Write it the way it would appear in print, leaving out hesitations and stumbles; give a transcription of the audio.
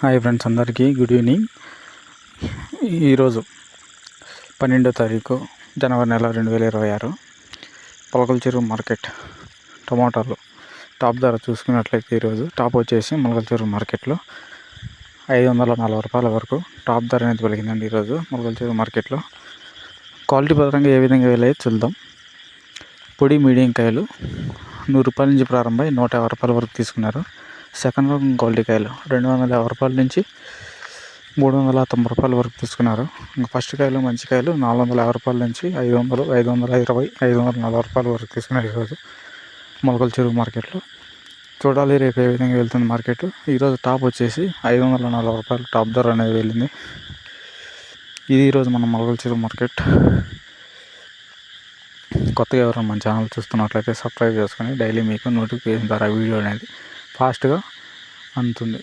Hi friends, అందరికీ good evening. ఈరోజు 12వ తారీఖు జనవరి నెల 2026 పొలకల చెరువు మార్కెట్ టమాటాలు టాప్ ధర చూసుకున్నట్లయితే ఈరోజు టాప్ వచ్చేసి మొలకల చెరువు మార్కెట్లో 540 రూపాయల వరకు టాప్ ధర అనేది పలికిందండి. ఈరోజు మొలకల చెరువు మార్కెట్లో క్వాలిటీ పరంగా ఏ విధంగా వెళ్ళాయో చూద్దాం. పొడి మీడియం కాయలు 100 రూపాయల నుంచి ప్రారంభమై 150 రూపాయల వరకు తీసుకున్నారు. సెకండ్ రకం క్వాలిటీ కాయలు 250 రూపాయల నుంచి 390 రూపాయల వరకు తీసుకున్నారు. ఇంకా ఫస్ట్ కాయలు మంచి కాయలు 450 రూపాయల నుంచి 500, 520, 540 రూపాయల వరకు తీసుకున్నారు ఈరోజు మొలకల చెరువు మార్కెట్లో. చూడాలి రేపు ఏ విధంగా వెళ్తుంది మార్కెట్. ఈరోజు టాప్ వచ్చేసి 540 రూపాయలు టాప్ ధర అనేది వెళ్ళింది. ఇది ఈరోజు మన మొలకల చెరువు మార్కెట్. కొత్తగా ఎవరైనా మన ఛానల్ చూస్తున్నట్లయితే సబ్స్క్రైబ్ చేసుకొని డైలీ మీకు నోటిఫికేషన్ ద్వారా వీడియో అనేది ఫాస్ట్గా అందుతుంది.